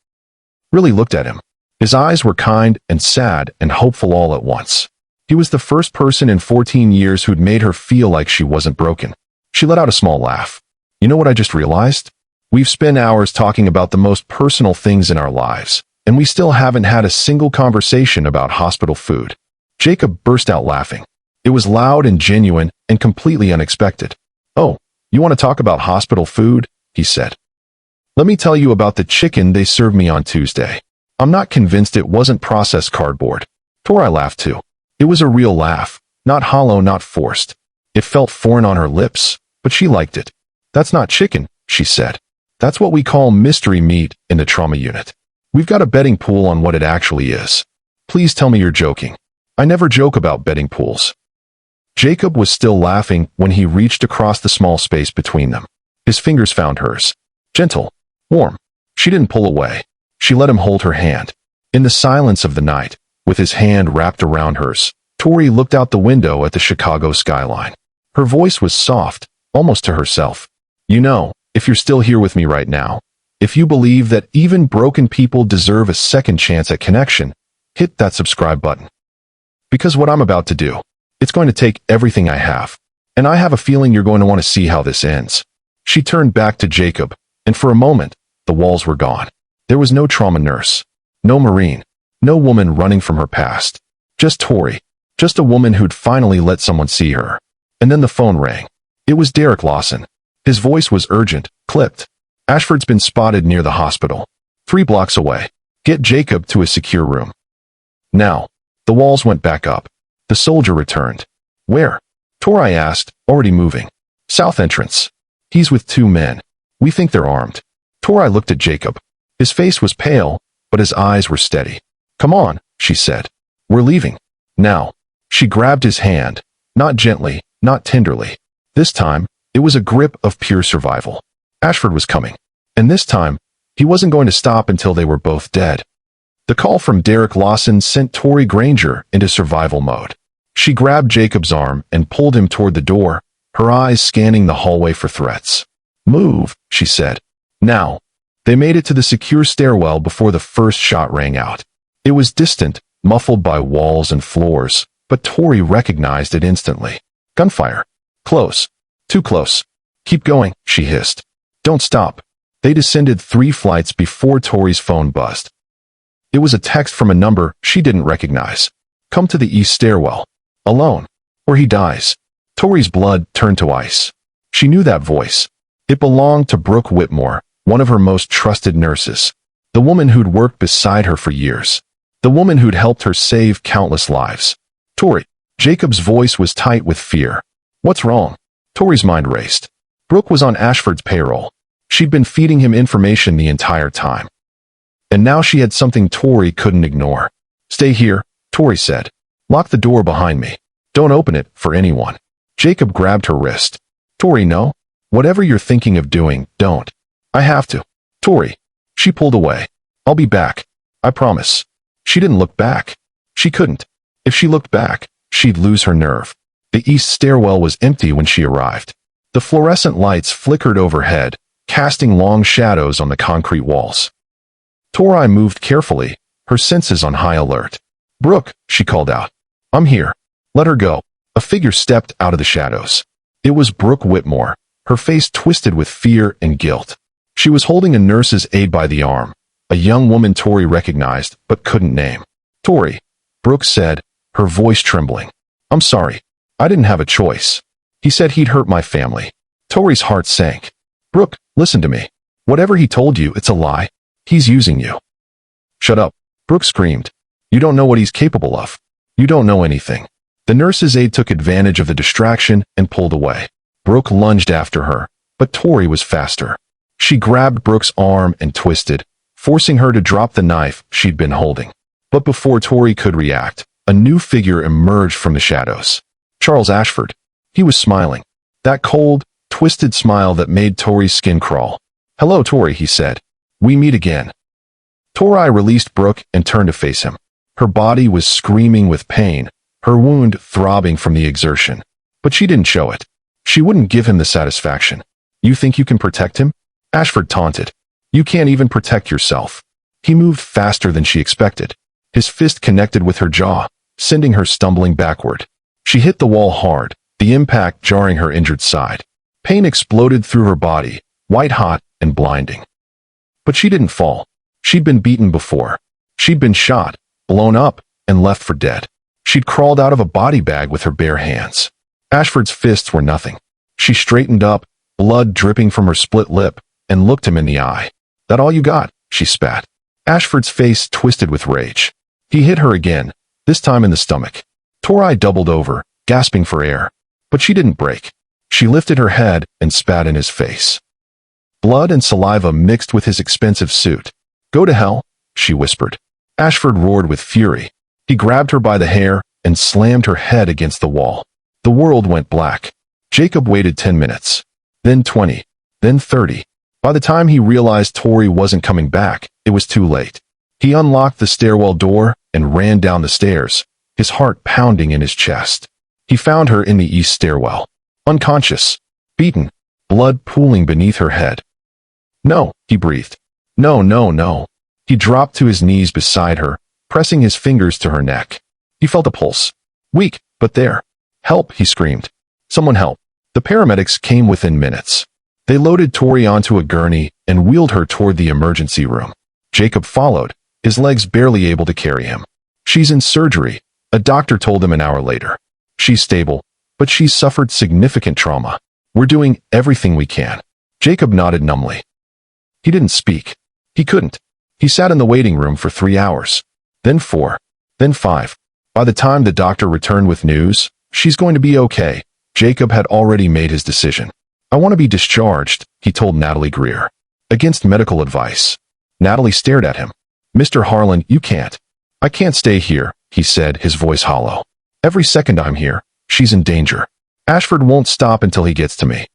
Really looked at him. His eyes were kind and sad and hopeful all at once. He was the first person in 14 years who'd made her feel like she wasn't broken. She let out a small laugh. You know what I just realized? We've spent hours talking about the most personal things in our lives, and we still haven't had a single conversation about hospital food. Jacob burst out laughing. It was loud and genuine and completely unexpected. Oh, you want to talk about hospital food? he said. Let me tell you about the chicken they served me on Tuesday. I'm not convinced it wasn't processed cardboard. Tori laughed too. It was a real laugh, not hollow, not forced. It felt foreign on her lips, but she liked it. That's not chicken, she said. That's what we call mystery meat in the trauma unit. We've got a betting pool on what it actually is. Please tell me you're joking. I never joke about betting pools. Jacob was still laughing when he reached across the small space between them. His fingers found hers. Gentle, warm. She didn't pull away. She let him hold her hand. In the silence of the night, with his hand wrapped around hers, Tori looked out the window at the Chicago skyline. Her voice was soft, almost to herself. You know, if you're still here with me right now, if you believe that even broken people deserve a second chance at connection, hit that subscribe button. Because what I'm about to do, it's going to take everything I have. And I have a feeling you're going to want to see how this ends. She turned back to Jacob, and for a moment, the walls were gone. There was no trauma nurse, no Marine, no woman running from her past. Just Tori, just a woman who'd finally let someone see her. And then the phone rang. It was Derek Lawson. His voice was urgent, clipped. Ashford's been spotted near the hospital. 3 blocks away. Get Jacob to a secure room. Now, the walls went back up. The soldier returned. Where? Tori asked, already moving. South entrance. He's with 2 men. We think they're armed. Tori looked at Jacob. His face was pale, but his eyes were steady. Come on, she said. We're leaving. Now. She grabbed his hand. Not gently, not tenderly. This time, it was a grip of pure survival. Ashford was coming. And this time, he wasn't going to stop until they were both dead. The call from Derek Lawson sent Tori Granger into survival mode. She grabbed Jacob's arm and pulled him toward the door, her eyes scanning the hallway for threats. Move, she said. Now. They made it to the secure stairwell before the first shot rang out. It was distant, muffled by walls and floors, but Tori recognized it instantly. Gunfire. Close. Too close. Keep going, she hissed. Don't stop. They descended 3 flights before Tori's phone buzzed. It was a text from a number she didn't recognize. Come to the east stairwell. Alone. Or he dies. Tori's blood turned to ice. She knew that voice. It belonged to Brooke Whitmore, one of her most trusted nurses. The woman who'd worked beside her for years. The woman who'd helped her save countless lives. Tori. Jacob's voice was tight with fear. What's wrong? Tori's mind raced. Brooke was on Ashford's payroll. She'd been feeding him information the entire time. And now she had something Tori couldn't ignore. Stay here, Tori said. Lock the door behind me. Don't open it for anyone. Jacob grabbed her wrist. Tori, no. Whatever you're thinking of doing, don't. I have to. Tori. She pulled away. I'll be back. I promise. She didn't look back. She couldn't. If she looked back, she'd lose her nerve. The east stairwell was empty when she arrived. The fluorescent lights flickered overhead, casting long shadows on the concrete walls. Tori moved carefully, her senses on high alert. Brooke, she called out. I'm here. Let her go. A figure stepped out of the shadows. It was Brooke Whitmore, her face twisted with fear and guilt. She was holding a nurse's aide by the arm, a young woman Tori recognized but couldn't name. Tori, Brooke said, her voice trembling. I'm sorry. I didn't have a choice. He said he'd hurt my family. Tori's heart sank. Brooke, listen to me. Whatever he told you, it's a lie. He's using you. Shut up, Brooke screamed. You don't know what he's capable of. You don't know anything. The nurse's aide took advantage of the distraction and pulled away. Brooke lunged after her, but Tori was faster. She grabbed Brooke's arm and twisted, forcing her to drop the knife she'd been holding. But before Tori could react, a new figure emerged from the shadows. Charles Ashford. He was smiling. That cold, twisted smile that made Tori's skin crawl. Hello, Tori, he said. We meet again. Tori released Brooke and turned to face him. Her body was screaming with pain, her wound throbbing from the exertion. But she didn't show it. She wouldn't give him the satisfaction. You think you can protect him? Ashford taunted. You can't even protect yourself. He moved faster than she expected. His fist connected with her jaw, sending her stumbling backward. She hit the wall hard, the impact jarring her injured side. Pain exploded through her body, white-hot and blinding. But she didn't fall. She'd been beaten before. She'd been shot, blown up, and left for dead. She'd crawled out of a body bag with her bare hands. Ashford's fists were nothing. She straightened up, blood dripping from her split lip, and looked him in the eye. "That all you got?" she spat. Ashford's face twisted with rage. He hit her again, this time in the stomach. Tori doubled over, gasping for air. But she didn't break. She lifted her head and spat in his face. Blood and saliva mixed with his expensive suit. "Go to hell," she whispered. Ashford roared with fury. He grabbed her by the hair and slammed her head against the wall. The world went black. Jacob waited 10 minutes. Then 20. Then 30. By the time he realized Tori wasn't coming back, it was too late. He unlocked the stairwell door and ran down the stairs, his heart pounding in his chest. He found her in the east stairwell, unconscious, beaten, blood pooling beneath her head. "No," he breathed. "No, no, no." He dropped to his knees beside her, pressing his fingers to her neck. He felt a pulse. Weak, but there. "Help," he screamed. "Someone help." The paramedics came within minutes. They loaded Tori onto a gurney and wheeled her toward the emergency room. Jacob followed, his legs barely able to carry him. "She's in surgery," a doctor told him an hour later. "She's stable, but she's suffered significant trauma. We're doing everything we can." Jacob nodded numbly. He didn't speak. He couldn't. He sat in the waiting room for 3 hours. Then 4. Then 5. By the time the doctor returned with news, "She's going to be okay," Jacob had already made his decision. "I want to be discharged," he told Natalie Greer. Against medical advice. Natalie stared at him. "Mr. Harlan, you can't." "I can't stay here," he said, his voice hollow. "Every second I'm here, she's in danger. Ashford won't stop until he gets to me.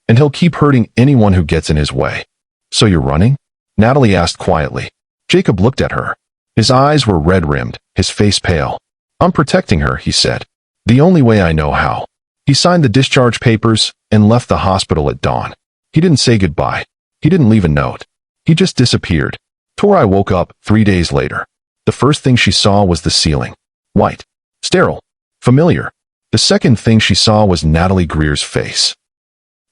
And he'll keep hurting anyone who gets in his way." "So you're running?" Natalie asked quietly. Jacob looked at her. His eyes were red-rimmed, his face pale. "I'm protecting her," he said. "The only way I know how." He signed the discharge papers and left the hospital at dawn. He didn't say goodbye. He didn't leave a note. He just disappeared. Tori woke up 3 days later. The first thing she saw was the ceiling. White. Sterile. Familiar. The second thing she saw was Natalie Greer's face.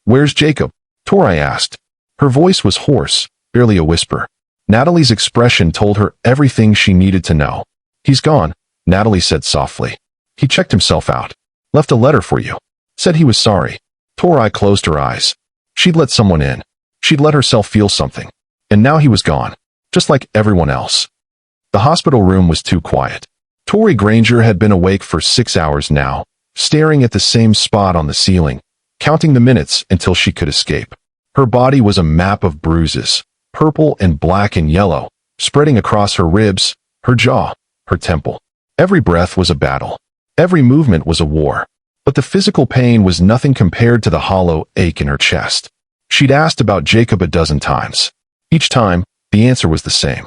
"Where's Jacob?" Tori asked. Her voice was hoarse, barely a whisper. Natalie's expression told her everything she needed to know. "He's gone," Natalie said softly. "He checked himself out. Left a letter for you. Said he was sorry." Tori closed her eyes. She'd let someone in. She'd let herself feel something. And now he was gone. Just like everyone else. The hospital room was too quiet. Tori Granger had been awake for 6 hours now, staring at the same spot on the ceiling, counting the minutes until she could escape. Her body was a map of bruises, purple and black and yellow, spreading across her ribs, her jaw, her temple. Every breath was a battle. Every movement was a war. But the physical pain was nothing compared to the hollow ache in her chest. She'd asked about Jacob a dozen times. Each time, the answer was the same.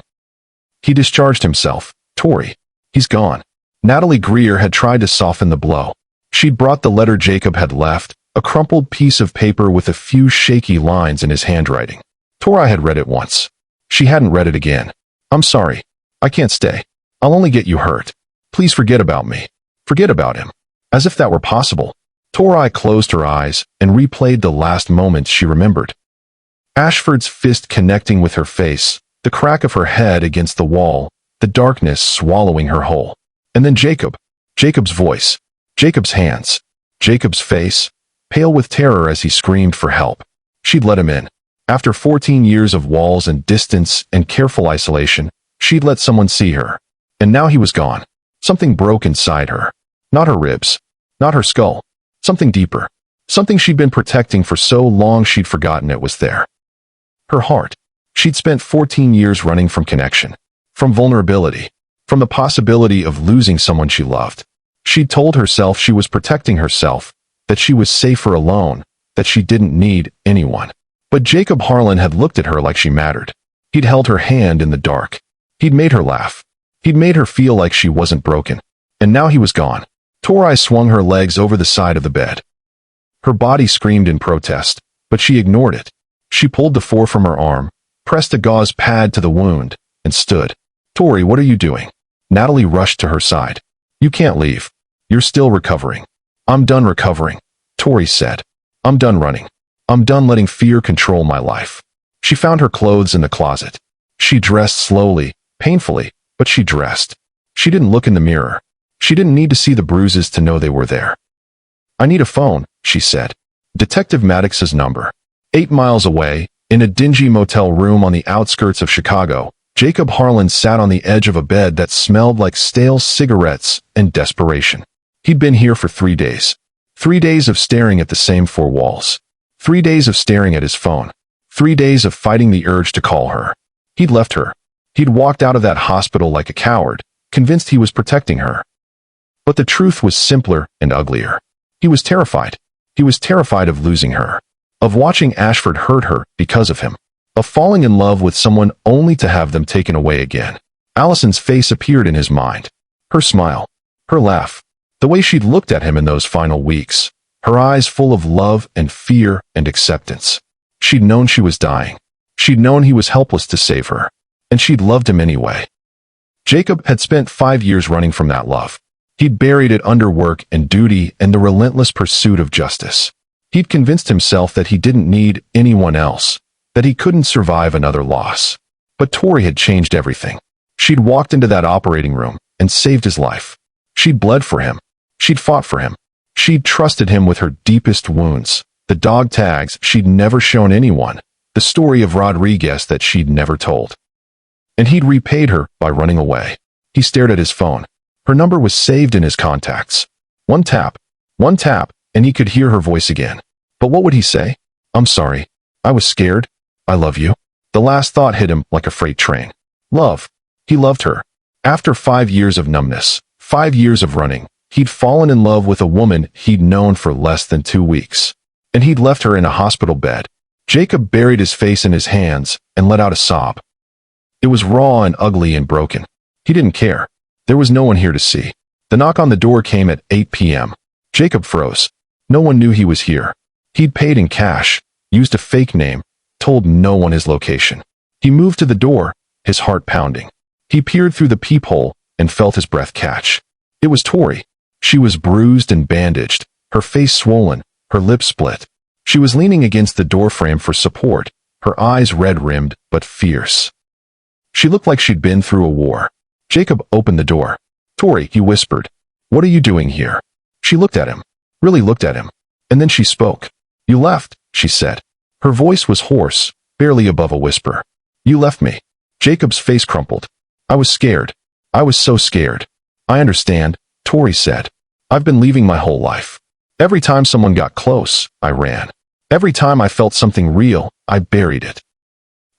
He discharged himself. "Tori. He's gone." Natalie Greer had tried to soften the blow. She'd brought the letter Jacob had left, a crumpled piece of paper with a few shaky lines in his handwriting. Tori had read it once. She hadn't read it again. "I'm sorry. I can't stay. I'll only get you hurt. Please forget about me. Forget about him." As if that were possible, Tori closed her eyes and replayed the last moments she remembered. Ashford's fist connecting with her face, the crack of her head against the wall, the darkness swallowing her whole. And then Jacob. Jacob's voice. Jacob's hands. Jacob's face, pale with terror as he screamed for help. She'd let him in. After 14 years of walls and distance and careful isolation, she'd let someone see her. And now he was gone. Something broke inside her. Not her ribs. Not her skull. Something deeper. Something she'd been protecting for so long she'd forgotten it was there. Her heart. She'd spent 14 years running from connection. From vulnerability. From the possibility of losing someone she loved. She'd told herself she was protecting herself, that she was safer alone, that she didn't need anyone. But Jacob Harlan had looked at her like she mattered. He'd held her hand in the dark. He'd made her laugh. He'd made her feel like she wasn't broken. And now he was gone. Tori swung her legs over the side of the bed. Her body screamed in protest, but she ignored it. She pulled the 4 from her arm, pressed a gauze pad to the wound, and stood. "Tori, what are you doing?" Natalie rushed to her side. "You can't leave. You're still recovering." "I'm done recovering," Tori said. "I'm done running. I'm done letting fear control my life." She found her clothes in the closet. She dressed slowly, painfully, but she dressed. She didn't look in the mirror. She didn't need to see the bruises to know they were there. "I need a phone," she said. "Detective Maddox's number. 8 miles away, In a dingy motel room on the outskirts of Chicago, Jacob Harlan sat on the edge of a bed that smelled like stale cigarettes and desperation. He'd been here for 3 days. 3 days of staring at the same 4 walls. 3 days of staring at his phone. 3 days of fighting the urge to call her. He'd left her. He'd walked out of that hospital like a coward, convinced he was protecting her. But the truth was simpler and uglier. He was terrified. He was terrified of losing her, of watching Ashford hurt her because of him, of falling in love with someone only to have them taken away again. Allison's face appeared in his mind. Her smile. Her laugh. The way she'd looked at him in those final weeks. Her eyes full of love and fear and acceptance. She'd known she was dying. She'd known he was helpless to save her. And she'd loved him anyway. Jacob had spent 5 years running from that love. He'd buried it under work and duty and the relentless pursuit of justice. He'd convinced himself that he didn't need anyone else, that he couldn't survive another loss. But Tori had changed everything. She'd walked into that operating room and saved his life. She'd bled for him. She'd fought for him. She'd trusted him with her deepest wounds, the dog tags she'd never shown anyone, the story of Rodriguez that she'd never told. And he'd repaid her by running away. He stared at his phone. Her number was saved in his contacts. One tap, and he could hear her voice again. But what would he say? I'm sorry. I was scared. I love you. The last thought hit him like a freight train. Love. He loved her. After 5 years of numbness, 5 years of running, he'd fallen in love with a woman he'd known for less than 2 weeks. And he'd left her in a hospital bed. Jacob buried his face in his hands and let out a sob. It was raw and ugly and broken. He didn't care. There was no one here to see. The knock on the door came at 8 p.m. Jacob froze. No one knew he was here. He'd paid in cash, used a fake name, told no one his location. He moved to the door, his heart pounding. He peered through the peephole and felt his breath catch. It was Tori. She was bruised and bandaged, her face swollen, her lips split. She was leaning against the doorframe for support, her eyes red-rimmed but fierce. She looked like she'd been through a war. Jacob opened the door. Tori, he whispered. What are you doing here? She looked at him, really looked at him, and then she spoke. You left, she said. Her voice was hoarse, barely above a whisper. You left me. Jacob's face crumpled. I was scared. I was so scared. I understand, Tori said. I've been leaving my whole life. Every time someone got close, I ran. Every time I felt something real, I buried it.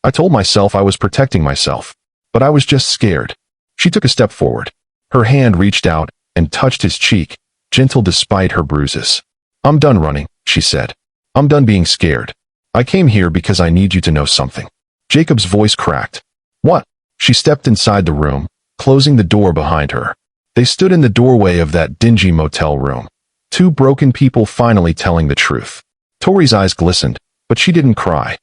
I told myself I was protecting myself, but I was just scared. She took a step forward. Her hand reached out and touched his cheek, gentle despite her bruises. I'm done running, she said. I'm done being scared. I came here because I need you to know something. Jacob's voice cracked. What? She stepped inside the room, closing the door behind her. They stood in the doorway of that dingy motel room. 2 broken people finally telling the truth. Tori's eyes glistened, but she didn't cry.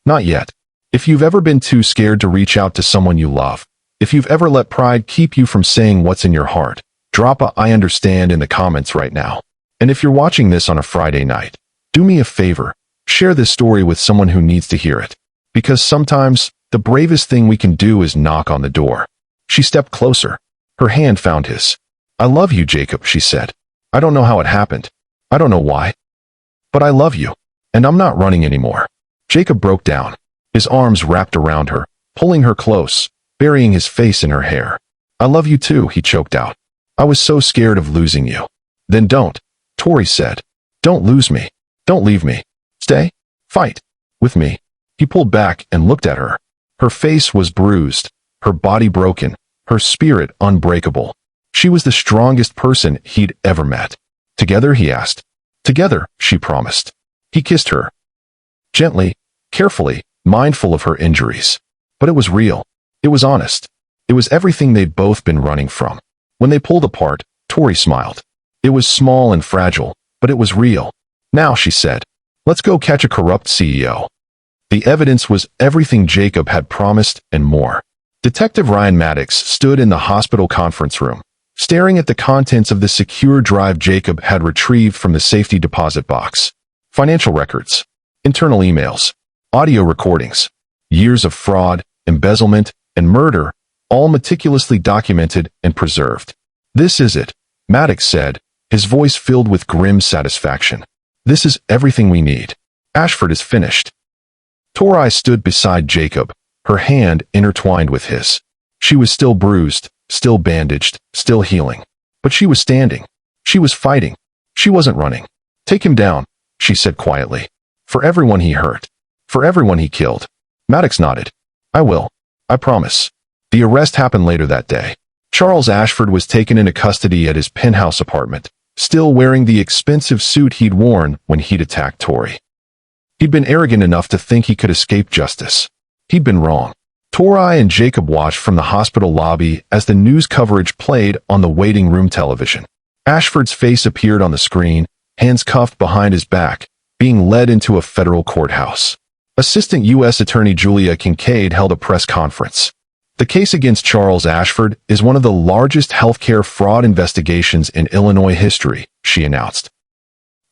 Not yet. If you've ever been too scared to reach out to someone you love, if you've ever let pride keep you from saying what's in your heart, drop a "I understand" in the comments right now. And if you're watching this on a Friday night, do me a favor, share this story with someone who needs to hear it. Because sometimes, the bravest thing we can do is knock on the door. She stepped closer. Her hand found his. I love you, Jacob, she said. I don't know how it happened. I don't know why. But I love you. And I'm not running anymore. Jacob broke down. His arms wrapped around her, pulling her close, burying his face in her hair. I love you too, he choked out. I was so scared of losing you. Then don't, Tori said. Don't lose me. Don't leave me. Stay. Fight. With me. He pulled back and looked at her. Her face was bruised, her body broken, her spirit unbreakable. She was the strongest person he'd ever met. Together, he asked. Together, she promised. He kissed her. Gently, carefully, mindful of her injuries. But it was real. It was honest. It was everything they'd both been running from. When they pulled apart, Tori smiled. It was small and fragile, but it was real. Now, she said, let's go catch a corrupt CEO. The evidence was everything Jacob had promised and more. Detective Ryan Maddox stood in the hospital conference room, staring at the contents of the secure drive Jacob had retrieved from the safety deposit box. Financial records, internal emails, audio recordings, years of fraud, embezzlement, and murder, all meticulously documented and preserved. This is it, Maddox said, his voice filled with grim satisfaction. This is everything we need. Ashford is finished. Tori stood beside Jacob, her hand intertwined with his. She was still bruised, still bandaged, still healing. But she was standing. She was fighting. She wasn't running. "Take him down," she said quietly. "For everyone he hurt. For everyone he killed." Maddox nodded. "I will. I promise." The arrest happened later that day. Charles Ashford was taken into custody at his penthouse apartment, still wearing the expensive suit he'd worn when he'd attacked Tori. He'd been arrogant enough to think he could escape justice. He'd been wrong. Tori and Jacob watched from the hospital lobby as the news coverage played on the waiting room television. Ashford's face appeared on the screen, hands cuffed behind his back, being led into a federal courthouse. Assistant U.S. Attorney Julia Kincaid held a press conference. "The case against Charles Ashford is one of the largest healthcare fraud investigations in Illinois history," she announced.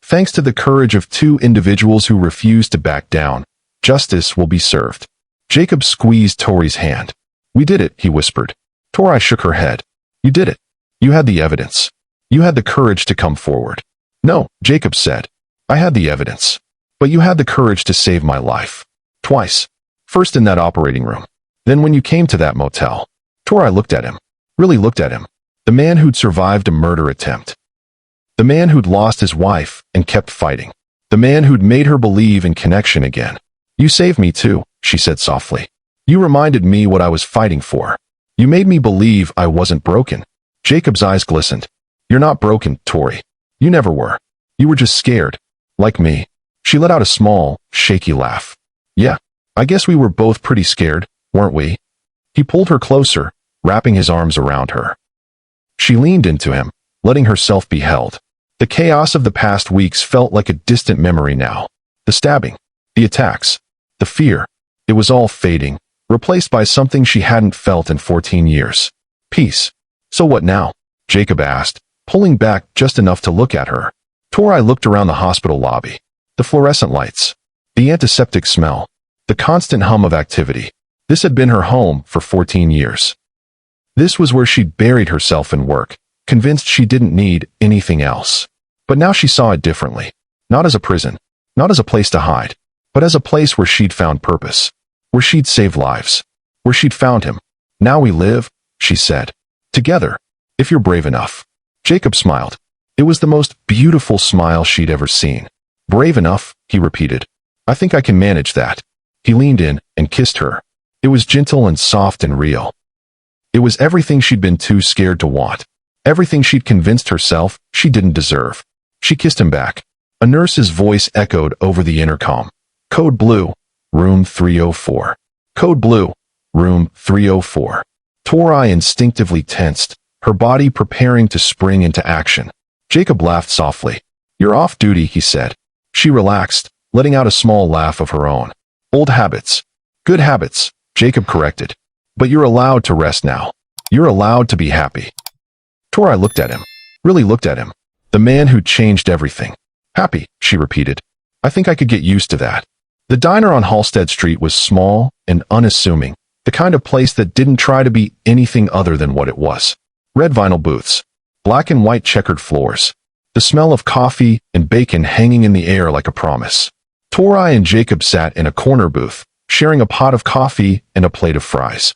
"Thanks to the courage of two individuals who refused to back down, justice will be served." Jacob squeezed Tori's hand. "We did it," he whispered. Tori shook her head. "You did it. You had the evidence. You had the courage to come forward." "No," Jacob said. "I had the evidence. But you had the courage to save my life. Twice. First in that operating room. Then when you came to that motel." Tori looked at him. Really looked at him. The man who'd survived a murder attempt. The man who'd lost his wife and kept fighting. The man who'd made her believe in connection again. "You saved me too," she said softly. "You reminded me what I was fighting for. You made me believe I wasn't broken." Jacob's eyes glistened. "You're not broken, Tori. You never were. You were just scared. Like me." She let out a small, shaky laugh. "Yeah, I guess we were both pretty scared, weren't we?" He pulled her closer, wrapping his arms around her. She leaned into him, letting herself be held. The chaos of the past weeks felt like a distant memory now. The stabbing, the attacks, the fear. It was all fading, replaced by something she hadn't felt in 14 years. Peace. "So what now?" Jacob asked, pulling back just enough to look at her. Tori looked around the hospital lobby. The fluorescent lights. The antiseptic smell. The constant hum of activity. This had been her home for 14 years. This was where she'd buried herself in work, convinced she didn't need anything else. But now she saw it differently. Not as a prison. Not as a place to hide. But as a place where she'd found purpose. Where she'd saved lives. Where she'd found him. "Now we live," she said. "Together. If you're brave enough." Jacob smiled. It was the most beautiful smile she'd ever seen. "Brave enough," he repeated. "I think I can manage that." He leaned in and kissed her. It was gentle and soft and real. It was everything she'd been too scared to want. Everything she'd convinced herself she didn't deserve. She kissed him back. A nurse's voice echoed over the intercom. "Code Blue, room 304. Code Blue, room 304. Tori instinctively tensed, her body preparing to spring into action. Jacob laughed softly. "You're off duty," he said. She relaxed, letting out a small laugh of her own. "Old habits. Good habits," Jacob corrected. "But you're allowed to rest now. You're allowed to be happy." Tori looked at him. Really looked at him. The man who'd changed everything. "Happy," she repeated. "I think I could get used to that." The diner on Halstead Street was small and unassuming, the kind of place that didn't try to be anything other than what it was. Red vinyl booths. Black and white checkered floors. The smell of coffee and bacon hanging in the air like a promise. Tori and Jacob sat in a corner booth, sharing a pot of coffee and a plate of fries.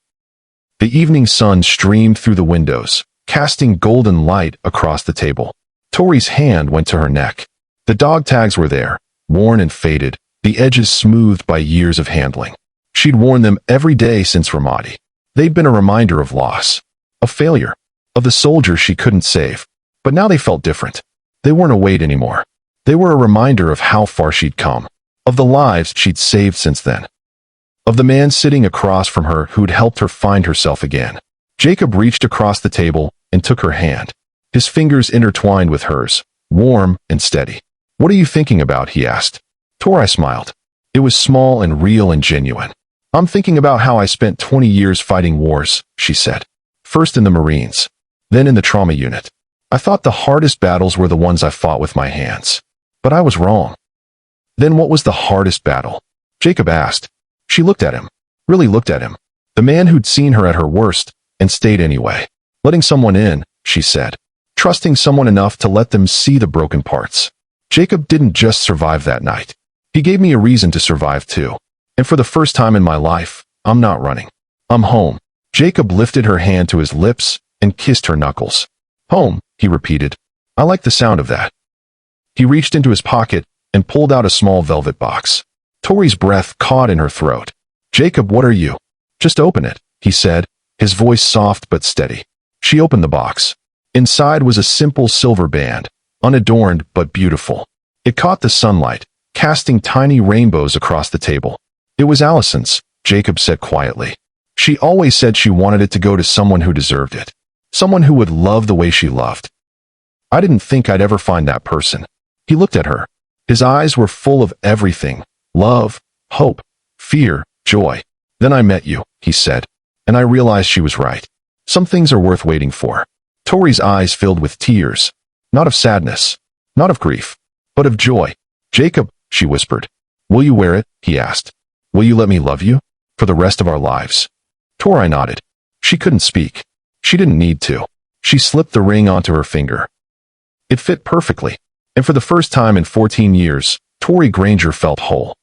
The evening sun streamed through the windows, casting golden light across the table. Tori's hand went to her neck. The dog tags were there, worn and faded, the edges smoothed by years of handling. She'd worn them every day since Ramadi. They'd been a reminder of loss, of failure, of the soldier she couldn't save. But now they felt different. They weren't a weight anymore. They were a reminder of how far she'd come, of the lives she'd saved since then, of the man sitting across from her who'd helped her find herself again. Jacob reached across the table and took her hand. His fingers intertwined with hers, warm and steady. "What are you thinking about?" he asked. Tori smiled. It was small and real and genuine. "I'm thinking about how I spent 20 years fighting wars," she said. "First in the Marines, then in the trauma unit. I thought the hardest battles were the ones I fought with my hands. But I was wrong." "Then what was the hardest battle?" Jacob asked. She looked at him. Really looked at him. The man who'd seen her at her worst and stayed anyway. "Letting someone in," she said. "Trusting someone enough to let them see the broken parts." Jacob didn't just survive that night. He gave me a reason to survive too. And for the first time in my life, I'm not running. I'm home. Jacob lifted her hand to his lips and kissed her knuckles. Home, he repeated. I like the sound of that. He reached into his pocket and pulled out a small velvet box. Tori's breath caught in her throat. Jacob, what are you? Just open it, he said, his voice soft but steady. She opened the box. Inside was a simple silver band, unadorned but beautiful. It caught the sunlight, casting tiny rainbows across the table. It was Allison's, Jacob said quietly. She always said she wanted it to go to someone who deserved it. Someone who would love the way she loved. I didn't think I'd ever find that person. He looked at her. His eyes were full of everything. Love, hope, fear, joy. Then I met you, he said. And I realized she was right. Some things are worth waiting for. Tori's eyes filled with tears. Not of sadness. Not of grief. But of joy. Jacob, she whispered. Will you wear it? He asked. Will you let me love you? For the rest of our lives? Tori nodded. She couldn't speak. She didn't need to. She slipped the ring onto her finger. It fit perfectly. And for the first time in 14 years, Tori Granger felt whole.